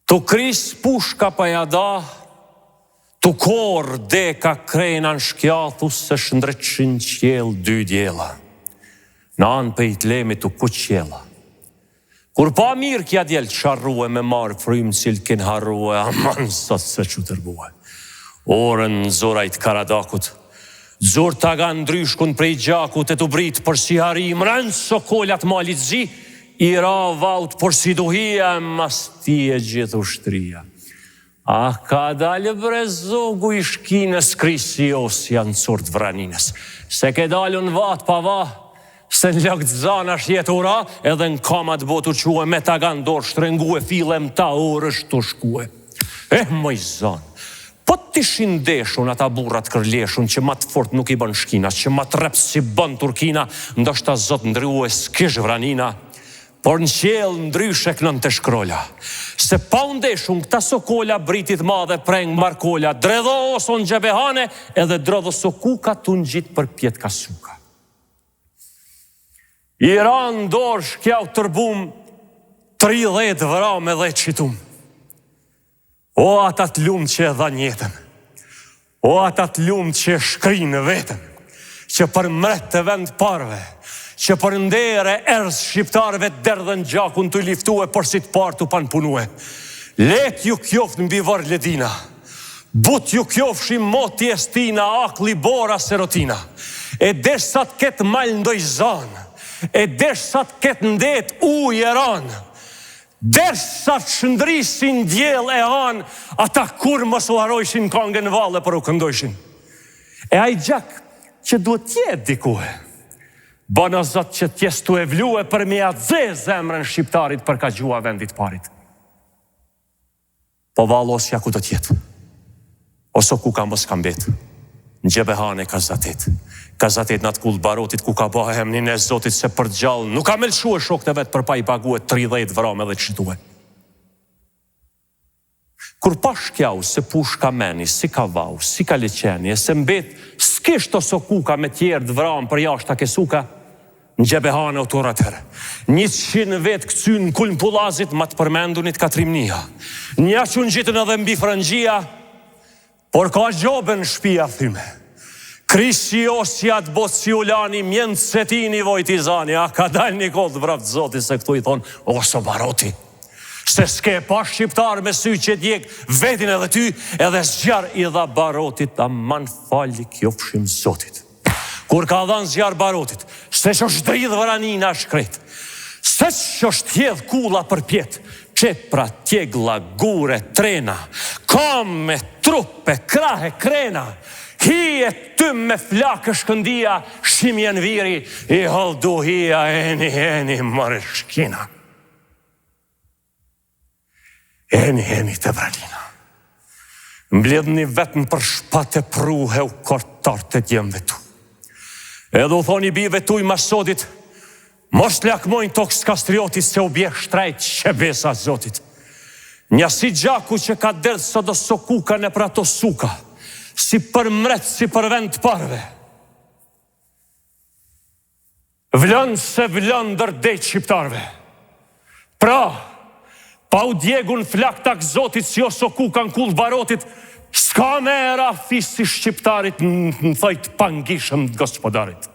Tu kris pushka pa jada, tu kor deka krena në shkjathu se shndreqin qjel dy djela. Në anë për i të lemi tu ku qjela. Kur pa mirë kja djel të sharrue me marë frymë cilë kin harrue, aman sot se që tërbue. Orën zorajt Karadakut, zor taga ndryshkun prej gjakut e të brit për si harim, rënë sokollat malit zi, i ra vaut për si duhia, mas ti e gjithë ushtria. A ka dalë brezogu i shkines krisi os janë curt vraninës, se ke dalë në vatë pa va, se në lëkt zanash jetë ura, edhe në kamat botu quë me taga ndorë shtrengue filem ta orësh të shkue. Moj zanë, po t'i shindeshun ata burrat kërleshun që ma të fort nuk i bën shkina, që ma të reps si bën Turkina, ndoshta zot ndryu e s'kish vranina, por në qelë ndryshe kënën të shkrolla. Se pa undeshun këta sokolla britit madhe preng markolla, dredho oson gjebehane edhe drodho sokuka të në gjitë për pjetë kasuka. Iran dorë shkjau tërbum 30 vra me 10 qitum. O ata të lumë që e dha njetën, o ata të lumë që e shkrinë vetën, që për mret të vend parve, që për ndere erës shqiptarve derdhen gjakun të liftue për si të partë të panë punue. Let ju kjoft në bivar ledina, but ju kjofshim moti e stina, akli bora serotina, e desh sa të ketë mal ndoj zanë, e desh sa të ketë ndet uj e ranë, desh sa të shëndrisin djel e anë, ata kur mos u harojshin kangën valle për u këndojshin. E aj gjak që duhet tjetë dikue, bana zot që tjestu e vlue për me adze zemrën shqiptarit për ka gjua vendit parit. Po valosja ku të tjetë, oso ku ka mos kam betë, në gjebehane ka zatet në atë kullë barotit ku ka bahem një e zotit se për gjallë, nuk ka melëshu e shok të vetë për pa i pague 30 vrame dhe të qitue. Kur pa shkjau se pushka meni, si ka vau, si ka leqeni, e se mbet s'kisht oso kuka me tjerë të vrame për jashta kesuka, në gjebehane autoratër. 100 vetë këcyn në kullën pulazit, ma të përmendunit Katrimnia. Nja që në gjitën edhe mbi frëngjia, por ka gjobën shpia thyme. Krisi osja të botë si ulani, mjënë të setini vojtizani, a ka dalë një kodë vraftë zoti se këtu i thonë, oso baroti. Se s'ke pa shqiptar me sy që djek vetin edhe ty, edhe zjar i dha barotit, a man fali kjo fshim zotit. Kur ka dhanë zjarë barotit, se që është dridhë vranina shkret, se që është tjedhë kula për pjetë, qepra, tjegla, gure, trena, kame, trupe, krahe, krena, hi e tym me flakë shkëndia, shimjen viri, i halduhia, eni, mërë shkina. Eni të vranina. Mbledhni vetën për shpate pruhe u kortar të djemve tu. Edhe u thoni bive tuj masodit, mos lakmojnë toks kastriotit se u bje shtrajt që besa zotit. Nja si gjaku që ka derdhë së do sokuka në pra to suka, si për mret, si për vend parve. Vlën se vlën dërdejt shqiptarve. Pra, pa u djegun flak tak zotit si o sokuka në kull barotit, s'ka me era fisi shqiptarit në thajt pangishëm të gospodarit.